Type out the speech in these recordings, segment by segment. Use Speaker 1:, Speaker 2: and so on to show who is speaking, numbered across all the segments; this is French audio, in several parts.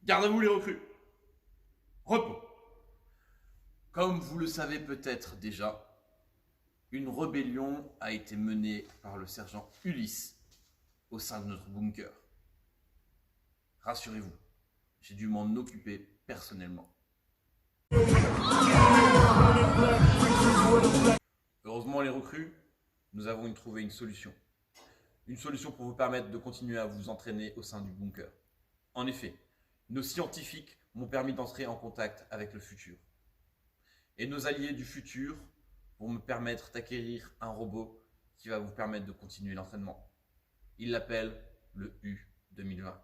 Speaker 1: Garde à vous les recrues. Repos. Comme vous le savez peut-être déjà, une rébellion a été menée par le sergent Ulysse au sein de notre bunker. Rassurez-vous, j'ai dû m'en occuper personnellement. Heureusement les recrues, nous avons trouvé une solution. Une solution pour vous permettre de continuer à vous entraîner au sein du bunker. En effet, nos scientifiques m'ont permis d'entrer en contact avec le futur. Et nos alliés du futur vont me permettre d'acquérir un robot qui va vous permettre de continuer l'entraînement. Ils l'appellent le U-2020.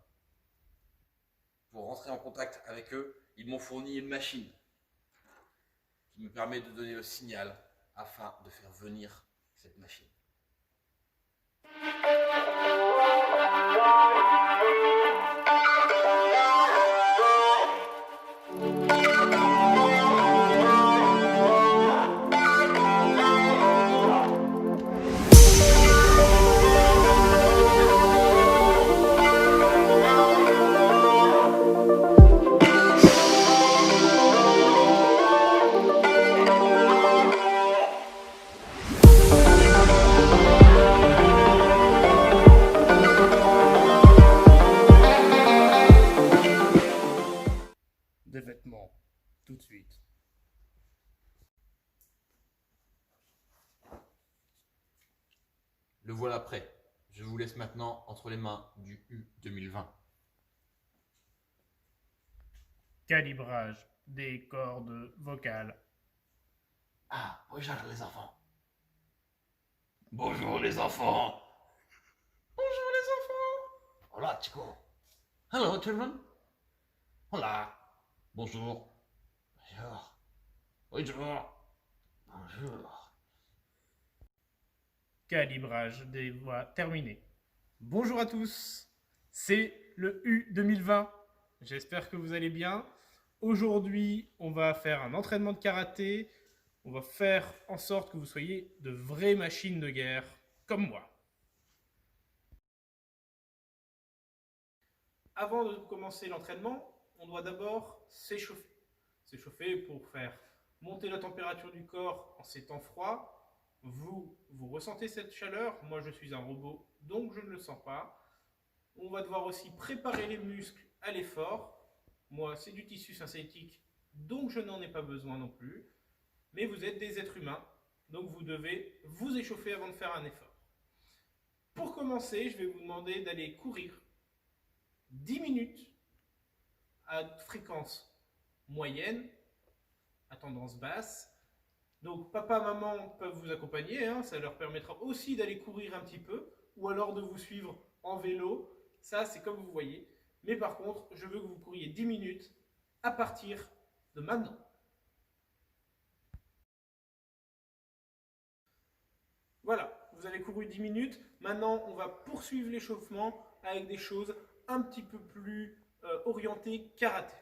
Speaker 1: Pour rentrer en contact avec eux, ils m'ont fourni une machine qui me permet de donner le signal afin de faire venir cette machine.
Speaker 2: Des vêtements, tout de suite.
Speaker 1: Le voilà prêt. Je vous laisse maintenant entre les mains du U-2020.
Speaker 2: Calibrage des cordes vocales.
Speaker 1: Ah, bonjour les enfants. Bonjour les enfants. Bonjour les enfants. Hola chico. Hello children. Hola. Bonjour. Bonjour. Bonjour. Bonjour.
Speaker 2: Calibrage des voix terminé. Bonjour à tous, c'est le U 2020. J'espère que vous allez bien. Aujourd'hui, on va faire un entraînement de karaté. On va faire en sorte que vous soyez de vraies machines de guerre, comme moi. Avant de commencer l'entraînement, on doit d'abord s'échauffer. S'échauffer pour faire monter la température du corps en ces temps froids. Vous ressentez cette chaleur, moi je suis un robot, donc je ne le sens pas. On va devoir aussi préparer les muscles à l'effort. Moi, c'est du tissu synthétique, donc je n'en ai pas besoin non plus. Mais vous êtes des êtres humains, donc vous devez vous échauffer avant de faire un effort. Pour commencer, je vais vous demander d'aller courir 10 minutes à fréquence moyenne, à tendance basse. Donc papa, maman peuvent vous accompagner, ça leur permettra aussi d'aller courir un petit peu, ou alors de vous suivre en vélo, ça c'est comme vous voyez. Mais par contre, je veux que vous couriez 10 minutes à partir de maintenant. Voilà, vous avez couru 10 minutes, maintenant on va poursuivre l'échauffement avec des choses un petit peu plus orientées karaté.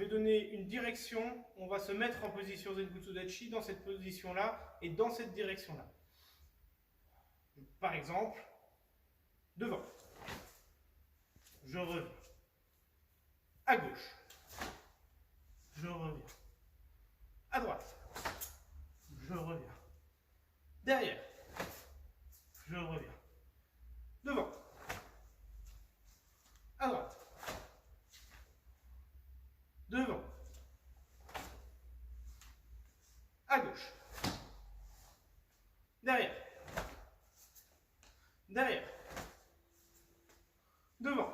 Speaker 2: vais donner une direction, on va se mettre en position Zenbutsu Dachi dans cette position-là et dans cette direction-là. Par exemple, devant. Je reviens. À gauche. Je reviens. À droite. Je reviens. Derrière. Je reviens. Devant. À droite. Devant. À gauche. Derrière. Derrière. Devant.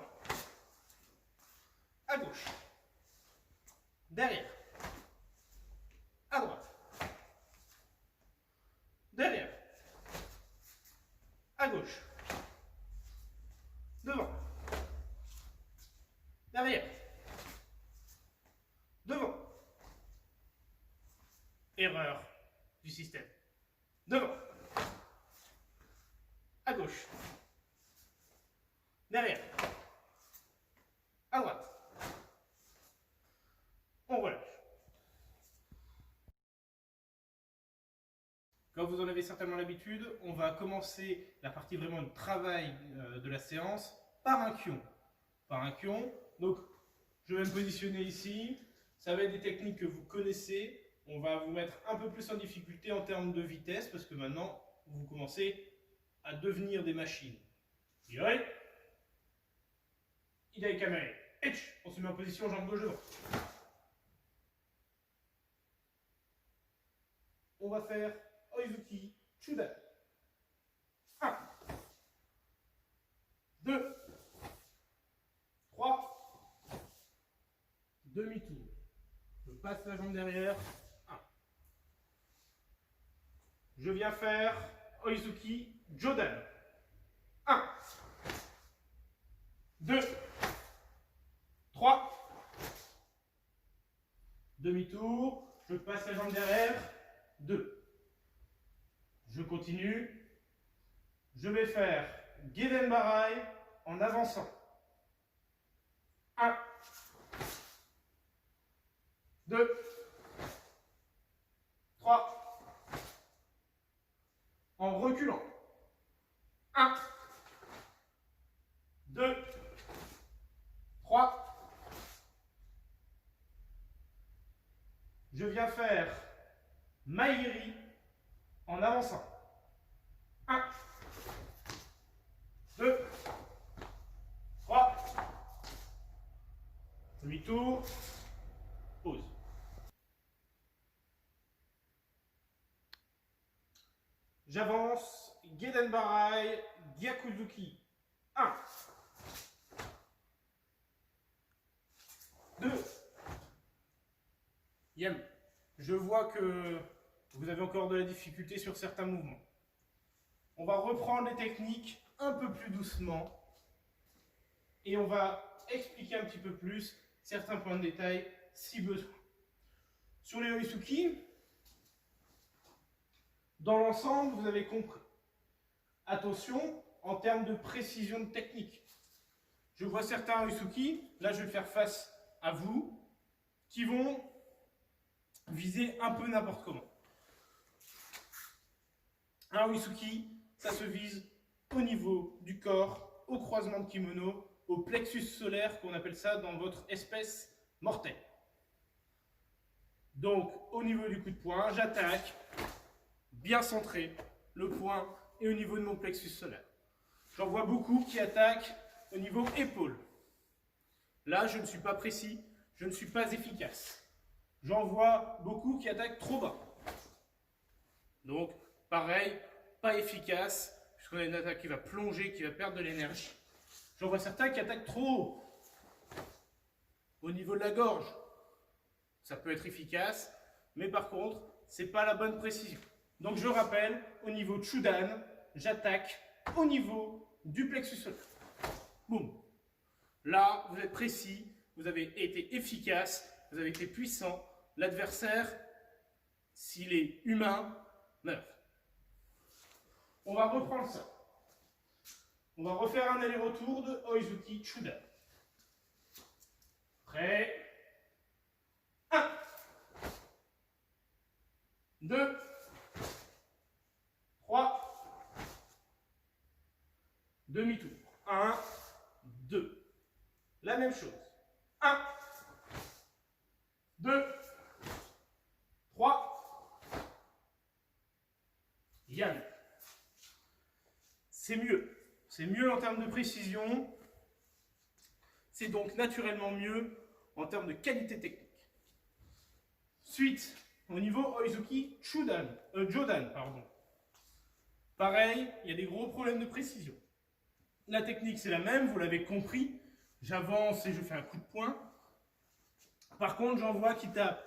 Speaker 2: À gauche. Derrière. À droite. Derrière. À gauche. Devant. Derrière. Devant. Erreur du système. Devant. À gauche. Derrière. À droite. On relâche. Comme vous en avez certainement l'habitude, on va commencer la partie vraiment de travail de la séance par un kion. Par un kion. Donc, je vais me positionner ici. Ça va être des techniques que vous connaissez. On va vous mettre un peu plus en difficulté en termes de vitesse parce que maintenant, vous commencez à devenir des machines. Yoi. Idai kamere. Etch. On se met en position jambe gauche devant. On va faire Oizuki Chudan. 1, 2, 3, demi-tour. Je passe la jambe derrière. 1. Je viens faire Oizuki Jodan. 1, 2, 3, demi-tour. Je passe la jambe derrière. 2. Je continue. Je vais faire Geden Barai en avançant. 1, 2, 3, en reculant. 1, 2, 3. Je viens faire Mairi en avançant. 1, 2, 3. Demi-tour. Pause. J'avance. Geden Barai, Gyakuzuki. 1, 2. Yam. Je vois que vous avez encore de la difficulté sur certains mouvements. On va reprendre les techniques un peu plus doucement et on va expliquer un petit peu plus certains points de détail si besoin. Sur les Oizuki, dans l'ensemble, vous avez compris. Attention en termes de précision de technique. Je vois certains Oizuki, là je vais le faire face à vous, qui vont viser un peu n'importe comment. Un Oizuki, ça se vise au niveau du corps, au croisement de kimono, au plexus solaire, qu'on appelle ça dans votre espèce mortelle. Donc, au niveau du coup de poing, j'attaque, bien centré, le poing est au niveau de mon plexus solaire. J'en vois beaucoup qui attaquent au niveau épaule. Là, je ne suis pas précis, je ne suis pas efficace. J'en vois beaucoup qui attaquent trop bas. Donc, pareil, pas efficace, puisqu'on a une attaque qui va plonger, qui va perdre de l'énergie. J'en vois certains qui attaquent trop haut, au niveau de la gorge. Ça peut être efficace, mais par contre, ce n'est pas la bonne précision. Donc, je rappelle, au niveau Chudan, j'attaque au niveau du plexus solaire. Boum. Là, vous êtes précis, vous avez été efficace, vous avez été puissant. L'adversaire, s'il est humain, meurt. On va reprendre ça. On va refaire un aller-retour de Oizuki Chudan. Prêt? 1, 2, 3, demi-tour. 1, 2. La même chose. 1, 2, 3. Yann. C'est mieux. C'est mieux en termes de précision. C'est donc naturellement mieux en termes de qualité technique. Suite, au niveau Oizuki Jodan. Pareil, il y a des gros problèmes de précision. La technique, c'est la même, vous l'avez compris. J'avance et je fais un coup de poing. Par contre, j'en vois qui tape.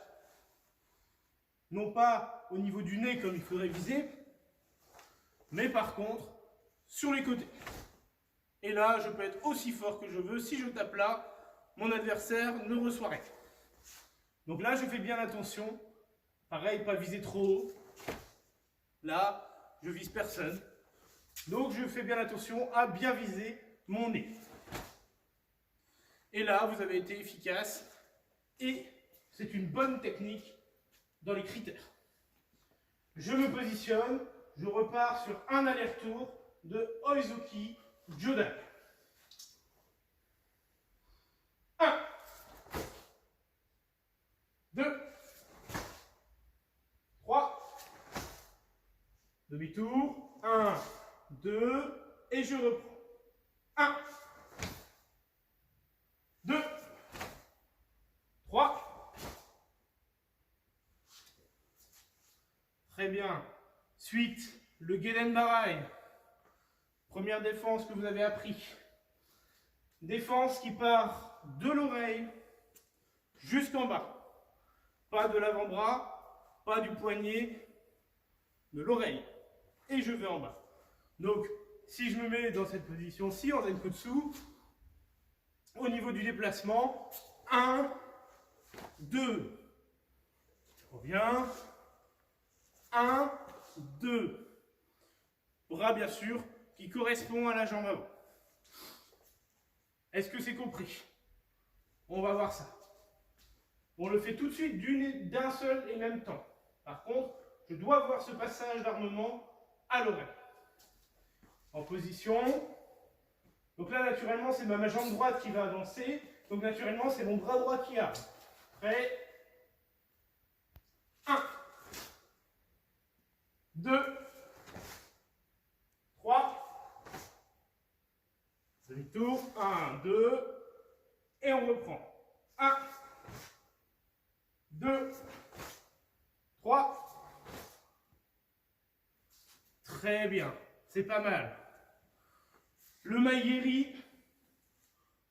Speaker 2: Non pas au niveau du nez comme il faudrait viser, mais par contre, sur les côtés. Et là, je peux être aussi fort que je veux. Si je tape là, mon adversaire ne reçoit rien. Donc là, je fais bien attention. Pareil, pas viser trop haut. Là, je vise personne. Donc, je fais bien attention à bien viser mon nez. Et là, vous avez été efficace. Et c'est une bonne technique dans les critères. Je me positionne. Je repars sur un aller-retour de Oizuki Jodan. 1, 2, 3, demi-tour, 1, 2, et je reprends. 1, 2, 3. Très bien. Suite, le Gedenbarai. Première défense que vous avez appris. Défense qui part de l'oreille jusqu'en bas. Pas de l'avant-bras, pas du poignet, de l'oreille. Et je vais en bas. Donc, si je me mets dans cette position-ci, en Zenkutsu, au niveau du déplacement, 1, 2. Je reviens. 1, 2. Bras, bien sûr, qui correspond à la jambe avant. Est-ce que c'est compris? On va voir ça. On le fait tout de suite d'un seul et même temps. Par contre, je dois voir ce passage d'armement à l'oreille. En position. Donc là, naturellement, c'est ma jambe droite qui va avancer. Donc naturellement, c'est mon bras droit qui arrive. Prêt? 1, 2, 3. Demi-tour. 1, 2. Et on reprend. 1, 2, 3. Très bien. C'est pas mal. Le Maigeri,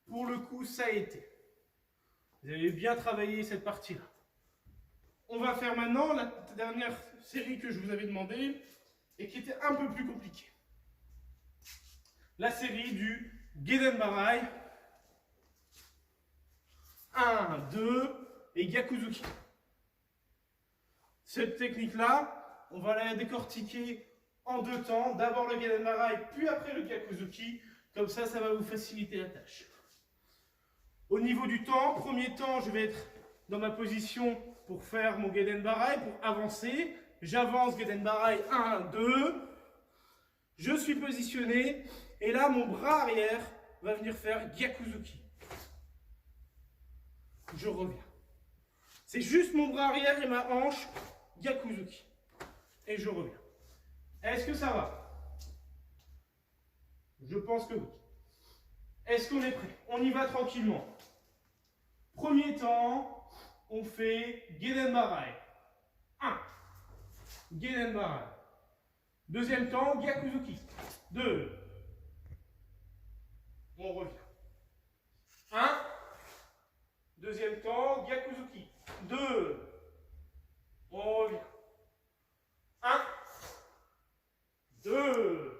Speaker 2: pour le coup, ça a été. Vous avez bien travaillé cette partie-là. On va faire maintenant la dernière série que je vous avais demandé et qui était un peu plus compliquée. La série du Gedenbarai. 1, 2 et Gyakuzuki. Cette technique-là, on va la décortiquer en deux temps. D'abord le Gedenbarai, puis après le Gyakuzuki. Comme ça, ça va vous faciliter la tâche. Au niveau du temps, premier temps, je vais être dans ma position pour faire mon Gedenbarai, pour avancer. J'avance Gedenbarai 1, 2. Je suis positionné. Et là, mon bras arrière va venir faire Gyakuzuki. Je reviens. C'est juste mon bras arrière et ma hanche, Gyakuzuki. Et je reviens. Est-ce que ça va? Je pense que oui. Est-ce qu'on est prêt? On y va tranquillement. Premier temps, on fait Gedenbarai. 1. Gedenbarai. Deuxième temps, Gyakuzuki. 2. On revient. 1. Deuxième temps, Gyakuzuki. 2. On revient. 1. 2.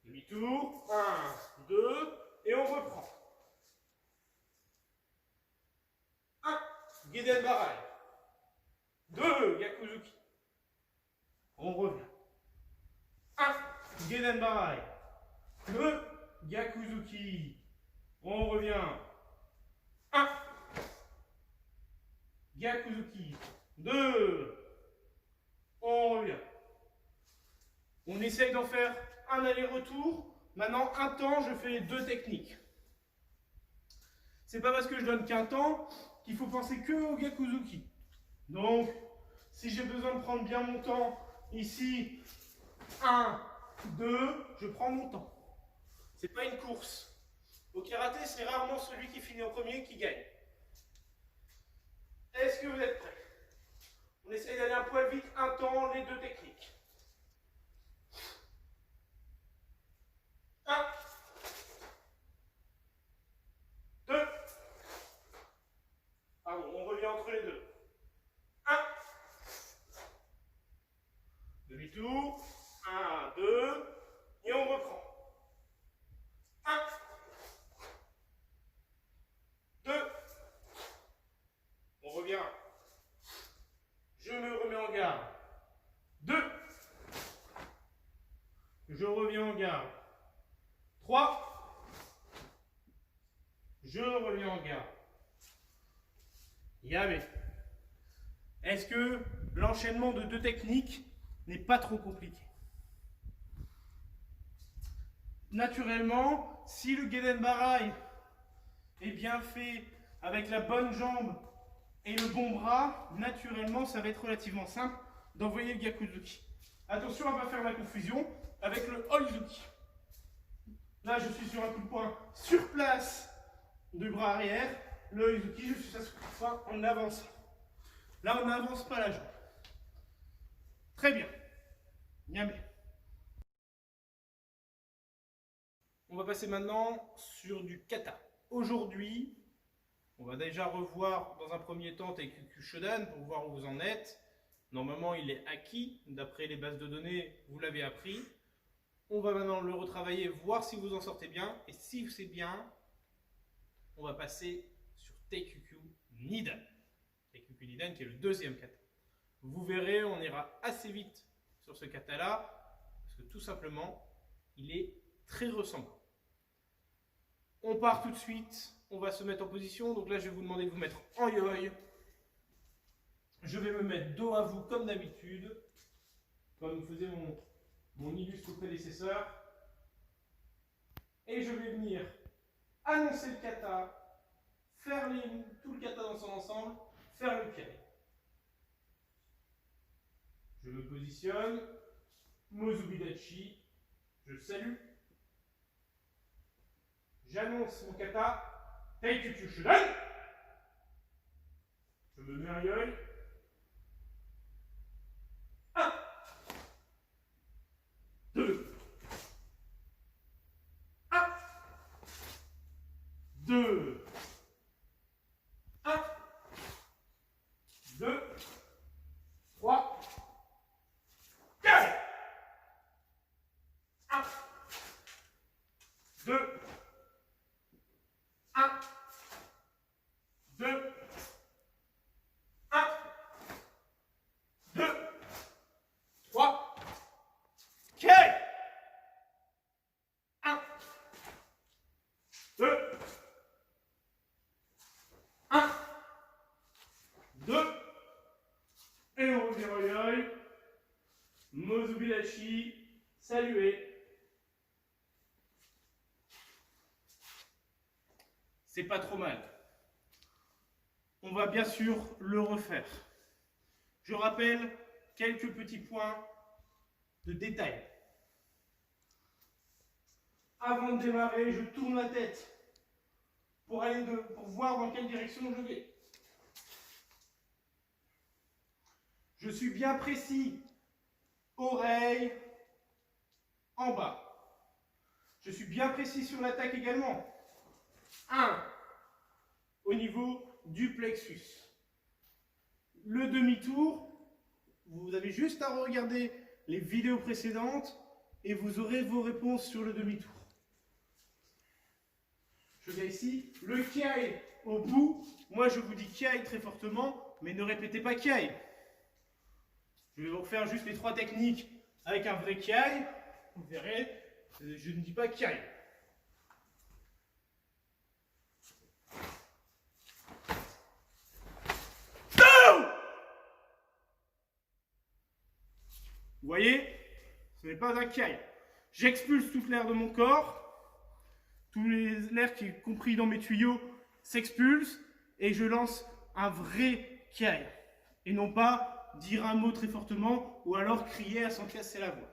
Speaker 2: Demi-tour. 1, 2. Et on reprend. 1. Gedenbarai. 2. Gyakuzuki. On revient. 1. Gedenbarai. 2. Gyakuzuki. On revient. 1. Gyakuzuki. 2. On revient. On essaye d'en faire un aller-retour. Maintenant, un temps, je fais les 2 techniques. C'est pas parce que je donne qu'un temps qu'il faut penser que au Gyakuzuki. Donc, si j'ai besoin de prendre bien mon temps, ici, 1, 2, je prends mon temps. C'est pas une course. Au karaté, c'est rarement celui qui finit en premier qui gagne. Est-ce que vous êtes prêts? On essaye d'aller un poil vite, un temps, les 2 techniques. 1, 2. Pardon, on revient entre les 2. 1. Demi-tour. 1, 2. Et on reprend. 1. 2. On revient. Je me remets en garde. 2. Je reviens en garde. 3. Je reviens en garde. Yabe. Est-ce que l'enchaînement de 2 techniques n'est pas trop compliqué? Naturellement, si le Gedenbarai est bien fait avec la bonne jambe et le bon bras, naturellement, ça va être relativement simple d'envoyer le Gyakuzuki. Attention à ne pas faire la confusion avec le Oizuki. Là, je suis sur un coup de poing sur place du bras arrière. Le Oizuki, je suis sur un coup de poing en avançant. Là, on n'avance pas la jambe. Très bien. Bien. On va passer maintenant sur du kata. Aujourd'hui, on va déjà revoir dans un premier temps Taikuku Shodan pour voir où vous en êtes. Normalement, il est acquis. D'après les bases de données, vous l'avez appris. On va maintenant le retravailler, voir si vous en sortez bien. Et si c'est bien, on va passer sur Taikuku Nidan. Taikuku Nidan qui est le 2e kata. Vous verrez, on ira assez vite sur ce kata-là, parce que tout simplement, il est très ressemblant. On part tout de suite, on va se mettre en position. Donc là, je vais vous demander de vous mettre en yoi. Je vais me mettre dos à vous comme d'habitude, comme faisait mon illustre prédécesseur. Et je vais venir annoncer le kata, faire tout le kata dans son ensemble, faire le kai. Je me positionne, Mozubidachi, je salue. J'annonce mon kata, Taikuku Shodan. Je me mets un yoi. 1, 2, 1, 2, 1, 2, 3, 4, 1, 2, 1, 2, 1, 2, 3, 4, 1, 2, 1, 2, et on revient au yoi. Mozubidachi, saluer. C'est pas trop mal. On va bien sûr le refaire. Je rappelle quelques petits points de détail. Avant de démarrer, je tourne la tête pour voir dans quelle direction je vais. Je suis bien précis. Oreille en bas. Je suis bien précis sur l'attaque également. 1. Au niveau du plexus. Le demi-tour, vous avez juste à regarder les vidéos précédentes et vous aurez vos réponses sur le demi-tour. Je viens ici, le kiai au bout. Moi je vous dis kiai très fortement, mais ne répétez pas kiai. Je vais vous refaire juste les 3 techniques avec un vrai kiai. Vous verrez, je ne dis pas kiai. Vous voyez, ce n'est pas un kiai. J'expulse toute l'air de mon corps. Tout l'air qui est compris dans mes tuyaux s'expulse et je lance un vrai kiai. Et non pas dire un mot très fortement ou alors crier à s'en casser la voix.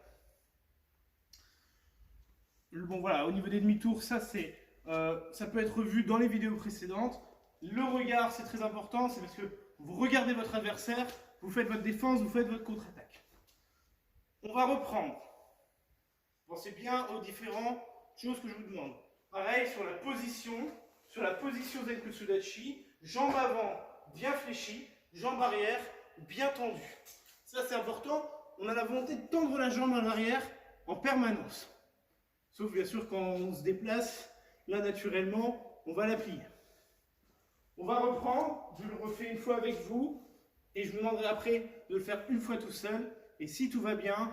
Speaker 2: Bon voilà, au niveau des demi-tours, ça peut être vu dans les vidéos précédentes. Le regard, c'est très important, c'est parce que vous regardez votre adversaire, vous faites votre défense, vous faites votre contre-attaque. On va reprendre. Pensez bien aux différentes choses que je vous demande. Pareil, sur la position Zenkusudachi, jambe avant bien fléchie, jambe arrière bien tendue. Ça c'est important, on a la volonté de tendre la jambe en arrière en permanence. Sauf bien sûr quand on se déplace, là naturellement, on va la plier. On va reprendre, je le refais une fois avec vous, et je vous demanderai après de le faire une fois tout seul. Et si tout va bien,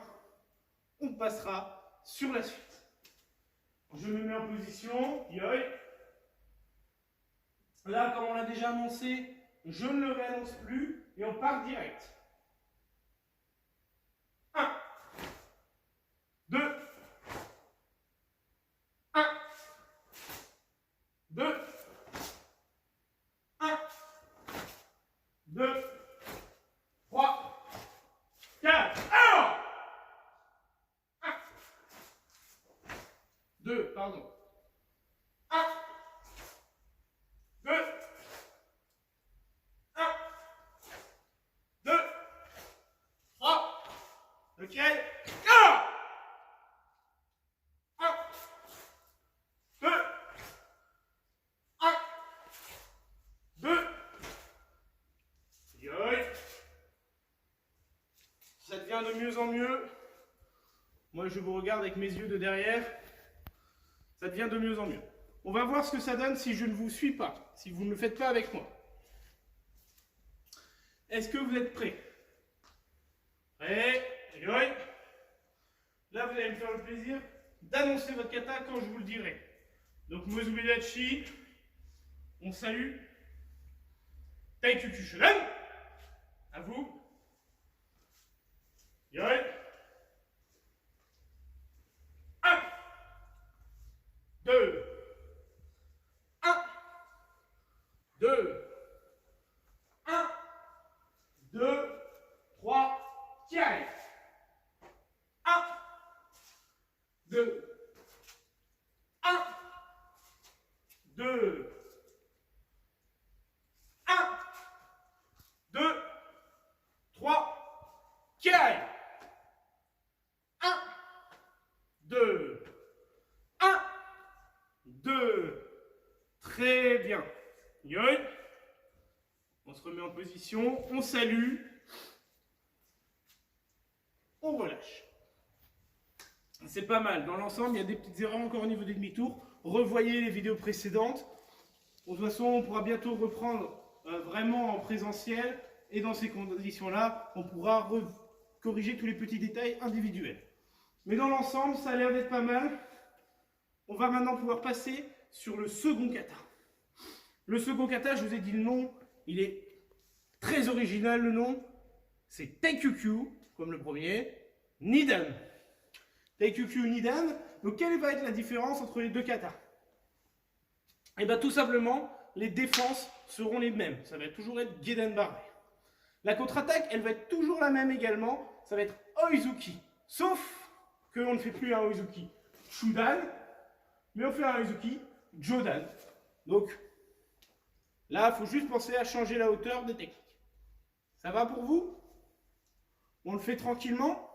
Speaker 2: on passera sur la suite. Je me mets en position, yoi. Là, comme on l'a déjà annoncé, je ne le réannonce plus et on part direct. 1, 2, 1, 2, 1, 2, 3, 4, 2, pardon. 1, 2, 1, 2, 3, ok. 1, 2, 1, 2, ça devient de mieux en mieux. Moi, je vous regarde avec mes yeux de derrière. Ça devient de mieux en mieux. On va voir ce que ça donne si je ne vous suis pas, si vous ne le faites pas avec moi. Est-ce que vous êtes prêts? Prêts? Là, vous allez me faire le plaisir d'annoncer votre kata quand je vous le dirai. Donc, Mozubedachi, on salue. Taikuku Shodan, à vous. Yoi. 1, 2, 1, 2, 1, 2, 3, tiens. 1, 2, 1, 2, 1, 2, 3, tiens. 1, 2, 1, 2, très bien. Yoi. On se remet en position, on salue, on relâche. C'est pas mal. Dans l'ensemble, il y a des petites erreurs encore au niveau des demi-tours. Revoyez les vidéos précédentes. De toute façon, on pourra bientôt reprendre vraiment en présentiel. Et dans ces conditions-là, on pourra corriger tous les petits détails individuels. Mais dans l'ensemble, ça a l'air d'être pas mal. On va maintenant pouvoir passer sur le second kata. Le second kata, je vous ai dit le nom, il est très original le nom. C'est Taikuku, comme le premier, Nidan. Taikuku Nidan. Donc quelle va être la différence entre les deux katas? Et bien tout simplement, les défenses seront les mêmes. Ça va toujours être Gedenbare. La contre-attaque, elle va être toujours la même également. Ça va être Oizuki. Sauf qu'on ne fait plus un Oizuki Shudan, mais on fait un Oizuki Jodan. Donc là, il faut juste penser à changer la hauteur des techniques. Ça va pour vous? On le fait tranquillement?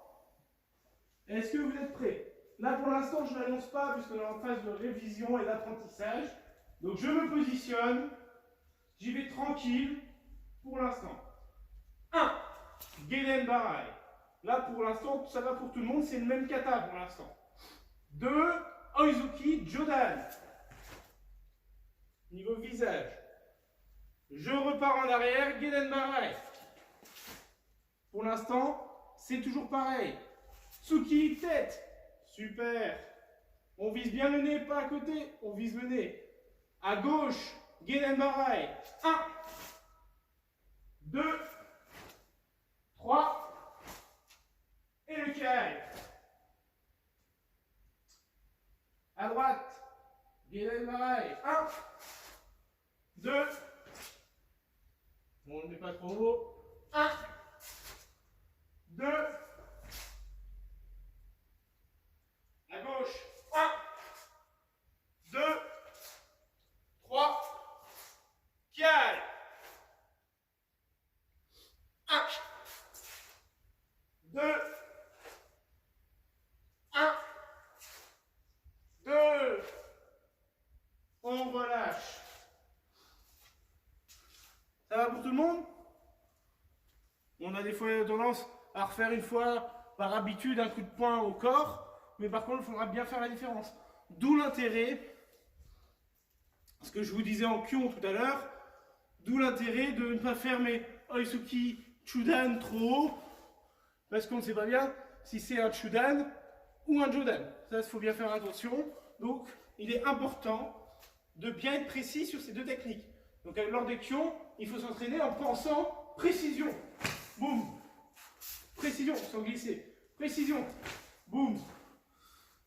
Speaker 2: Est-ce que vous êtes prêts? Là, pour l'instant, je ne l'annonce pas puisqu'on est en phase de révision et d'apprentissage. Donc, je me positionne. J'y vais tranquille pour l'instant. 1. Geden Barai. Là, pour l'instant, ça va pour tout le monde. C'est le même kata pour l'instant. 2. Oizuki Jodan. Niveau visage. Je repars en arrière. Geden Barai. Pour l'instant, c'est toujours pareil. Tsuki, tête. Super. On vise bien le nez, pas à côté. On vise le nez. À gauche, Geden Barai. 1, 2, 3. Et le kiai. Et là, pareil. 1, 2. Bon, on ne met pas trop haut. 1, 2. À gauche. 1, 2, 3, 4. 1, 2, 1, 2. On relâche. Ça va pour tout le monde? On a des fois tendance à refaire une fois par habitude un coup de poing au corps, mais par contre il faudra bien faire la différence. D'où l'intérêt, ce que je vous disais en Kyon tout à l'heure, d'où l'intérêt de ne pas faire mes Oisuki Chudan trop haut, parce qu'on ne sait pas bien si c'est un Chudan ou un Jodan. Ça, il faut bien faire attention. Donc, il est important de bien être précis sur ces deux techniques. Donc, lors des Kyon, il faut s'entraîner en pensant précision. Boum. Précision, sans glisser. Précision. Boum.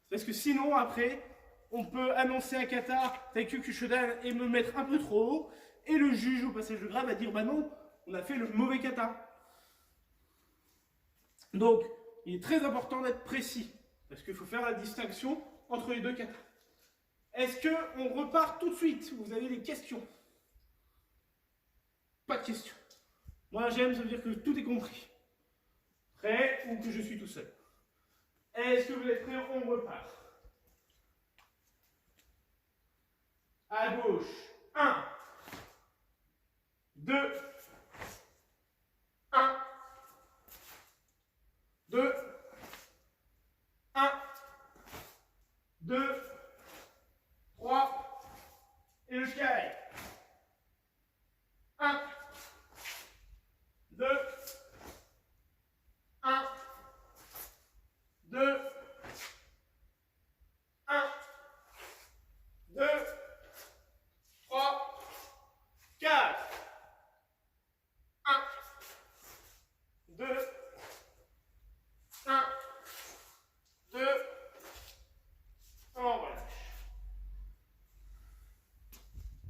Speaker 2: Parce que sinon, après, on peut annoncer un kata Taikyu Shodan et me mettre un peu trop haut. Et le juge au passage de grade va dire, bah non, on a fait le mauvais kata. Donc, il est très important d'être précis. Parce qu'il faut faire la distinction entre les deux katas. Est-ce qu'on repart tout de suite? Vous avez des questions? Pas de questions. Moi, j'aime, ça veut dire que tout est compris. Prêt ou que je suis tout seul? Est-ce que vous êtes prêts? On repart. À gauche. 1, 2, 1, 2, 1, 2, 3, et le sky. 1, 2, 1, 2, 1, 2, 3, 4. 1, 2, 1, 2, on relâche.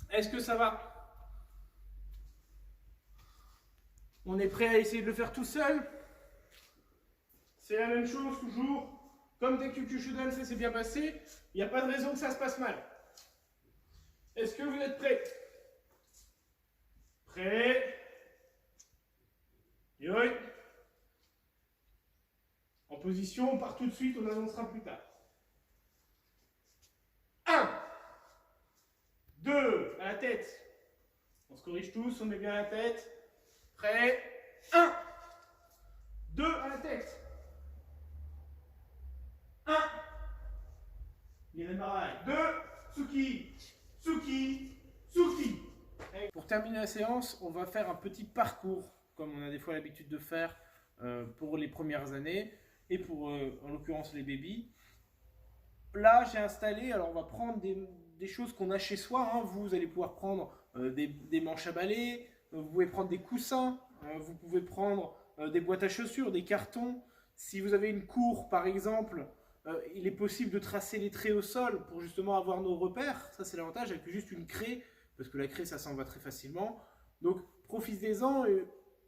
Speaker 2: Est-ce que ça va? On est prêt à essayer de le faire tout seul? C'est la même chose toujours. Comme Taikyu Shodan, ça s'est bien passé. Il n'y a pas de raison que ça se passe mal. Est-ce que vous êtes prêts? Prêts? Yoi. En position, on part tout de suite, on annoncera plus tard. 1, 2, à la tête. On se corrige tous, on met bien la tête. Prêt? 1, 2, à la tête. 1, 2, Tsuki, Tsuki, Tsuki. Pour terminer la séance, on va faire un petit parcours, comme on a des fois l'habitude de faire pour les premières années, et pour, en l'occurrence, les bébés. Là, j'ai installé, alors on va prendre des choses qu'on a chez soi. Hein. Vous allez pouvoir prendre des manches à balai, vous pouvez prendre des coussins, vous pouvez prendre des boîtes à chaussures, des cartons. Si vous avez une cour, par exemple, il est possible de tracer les traits au sol pour justement avoir nos repères. Ça, c'est l'avantage avec juste une craie, parce que la craie, ça s'en va très facilement. Donc, profitez-en,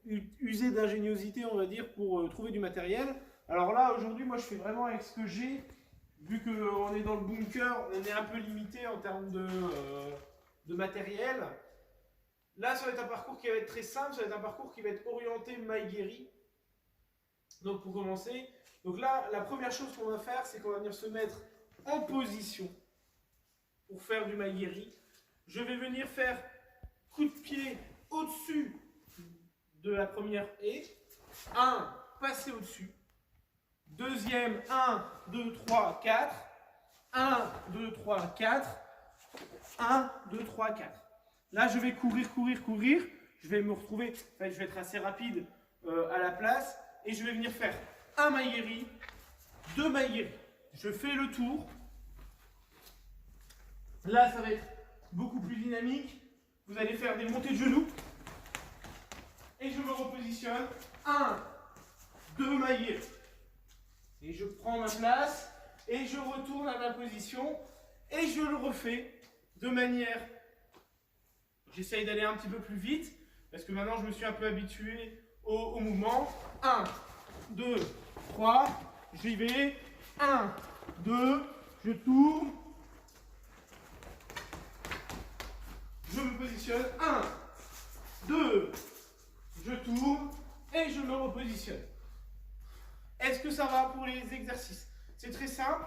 Speaker 2: usez d'ingéniosité, on va dire, pour trouver du matériel. Alors là, aujourd'hui, moi, je fais vraiment avec ce que j'ai. Vu qu'on est dans le bunker, on est un peu limité en termes de matériel. Là, ça va être un parcours qui va être très simple, ça va être un parcours qui va être orienté Maigeri. Donc, pour commencer, donc là, la première chose qu'on va faire, c'est qu'on va venir se mettre en position pour faire du Maigeri. Je vais venir faire coup de pied au-dessus de la première haie. 1, passer au-dessus. Deuxième, 1, 2, 3, 4. 1, 2, 3, 4. 1, 2, 3, 4. Là, je vais courir, courir, courir. Je vais me retrouver, en fait, je vais être assez rapide à la place. Et je vais venir faire un Maigeri, 2 Maigeri. Je fais le tour. Là, ça va être beaucoup plus dynamique. Vous allez faire des montées de genoux. Et je me repositionne. 1, 2 Maigeri. Et je prends ma place. Et je retourne à ma position. Et je le refais de manière... J'essaye d'aller un petit peu plus vite, parce que maintenant je me suis un peu habitué au mouvement. 1, 2, 3, j'y vais. 1, 2, je tourne. Je me positionne. 1, 2, je tourne et je me repositionne. Est-ce que ça va pour les exercices? C'est très simple,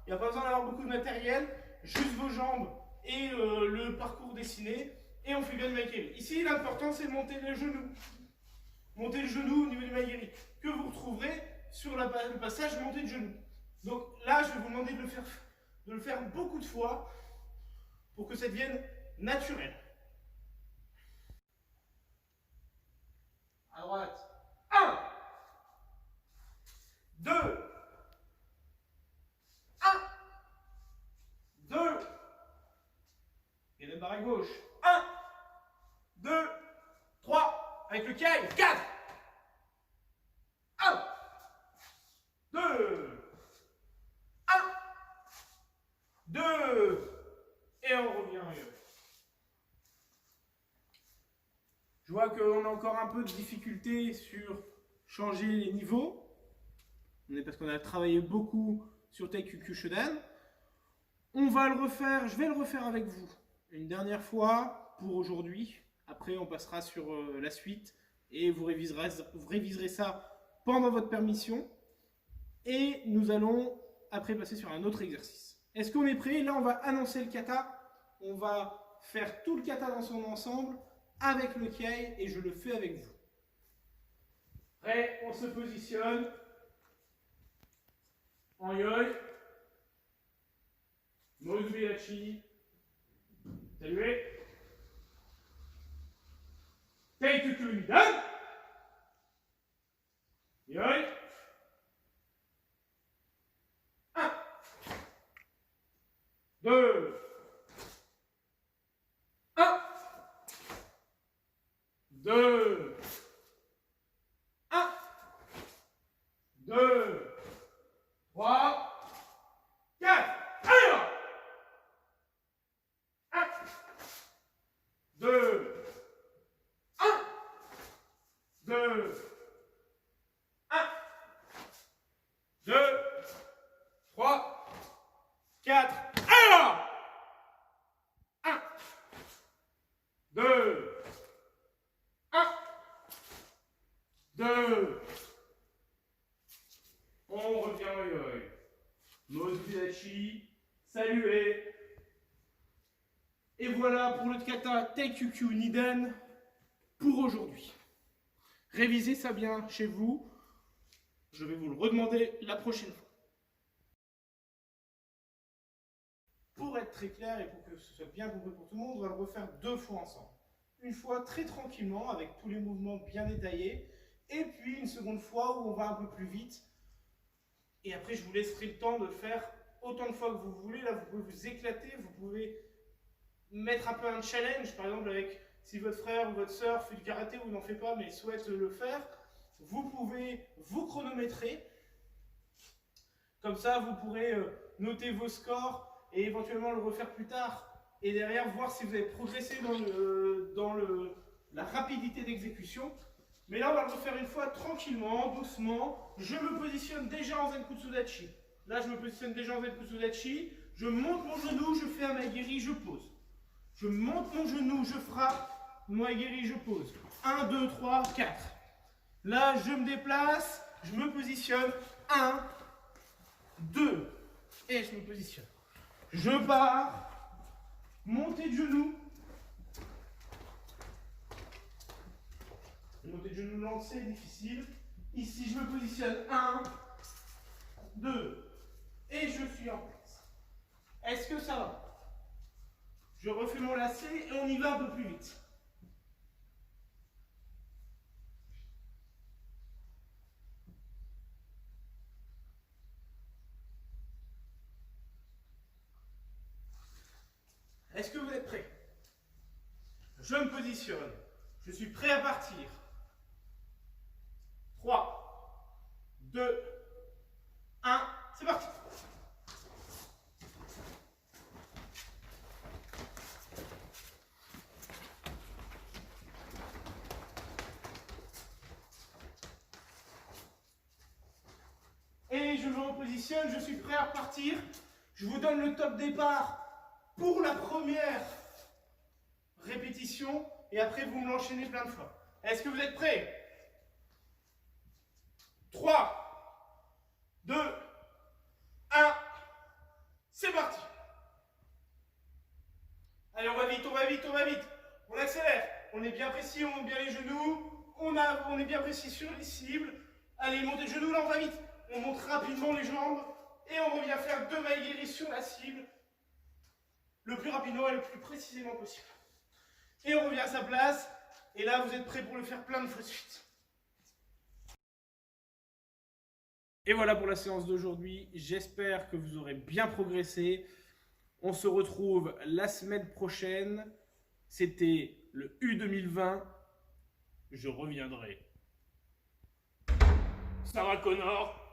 Speaker 2: il n'y a pas besoin d'avoir beaucoup de matériel, juste vos jambes et le parcours dessiné, et on fait bien le maigiri. Ici, l'important, c'est de monter le genou. Monter le genou au niveau du maigiri, que vous retrouverez sur le passage montée de genou. Donc là, je vais vous demander de le faire beaucoup de fois pour que ça devienne naturel. À droite. 1, 2, 1, 2, et le barre à gauche. 1, 2, 3, avec le caille. 4, 1, 2, 1, 2, et on revient. Je vois qu'on a encore un peu de difficulté sur changer les niveaux. Parce qu'on a travaillé beaucoup sur Taekwondo Shodan. On va le refaire, je vais le refaire avec vous une dernière fois pour aujourd'hui. Après, on passera sur la suite et vous réviserez ça pendant votre permission. Et nous allons après passer sur un autre exercice. Est-ce qu'on est prêt? Là, on va annoncer le kata. On va faire tout le kata dans son ensemble avec le kiai et je le fais avec vous. Prêt? On se positionne en yoi. Mozubiachi. Saluez. Taekwondo Nidan. Yoi. 1, 2, 1, 2, 1, 2, 3, 4. Allez, 1, 2, 1, 2, 1, 2, 3, 4. Alors 1, 2, 1, 2. On revient au yoi. Mozubiachi, saluez. Et voilà pour le kata Taekwondo Nidan pour aujourd'hui. Révisez ça bien chez vous. Je vais vous le redemander la prochaine fois. Pour être très clair et pour que ce soit bien compris pour tout le monde, on va le refaire 2 fois ensemble. Une fois très tranquillement avec tous les mouvements bien détaillés et puis une seconde fois où on va un peu plus vite. Et après, je vous laisserai le temps de le faire autant de fois que vous voulez. Là, vous pouvez vous éclater, vous pouvez mettre un peu un challenge, par exemple avec si votre frère ou votre soeur fait du karaté ou n'en fait pas mais souhaite le faire, vous pouvez vous chronométrer. Comme ça, vous pourrez noter vos scores et éventuellement le refaire plus tard. Et derrière, voir si vous avez progressé dans la rapidité d'exécution. Mais là, on va le refaire une fois tranquillement, doucement. Je me positionne déjà en Zenkutsu Dachi. Là, je me positionne déjà en Zenkutsu Dachi. Je monte mon genou, je fais un maigiri, je pose. Je monte mon genou, je frappe. Maigiri, je pose. 1, 2, 3, 4. Là, je me déplace, je me positionne. 1, 2. Et je me positionne. Je pars. Montée de genou. Montée de genou lancée, difficile. Ici, je me positionne. 1, 2. Et je suis en place. Est-ce que ça va? Je refais mon lacet et on y va un peu plus vite. Est-ce que vous êtes prêts? Je me positionne. Je suis prêt à partir. 3, 2, 1, c'est parti. Et je me repositionne, je suis prêt à repartir. Je vous donne le top départ pour la première répétition. Et après, vous me l'enchaînez plein de fois. Est-ce que vous êtes prêts? 3, 2, 1, c'est parti. Allez, on va vite, on va vite, on va vite. On accélère. On est bien précis, on monte bien les genoux. On est bien précis sur les cibles. Allez, montez les genoux, là, on va vite. On monte rapidement les jambes. Et on revient faire 2 mailles sur la cible. Le plus rapidement et le plus précisément possible. Et on revient à sa place. Et là, vous êtes prêts pour le faire plein de fois de suite. Et voilà pour la séance d'aujourd'hui. J'espère que vous aurez bien progressé. On se retrouve la semaine prochaine. C'était le U 2020. Je reviendrai. Sarah Connor.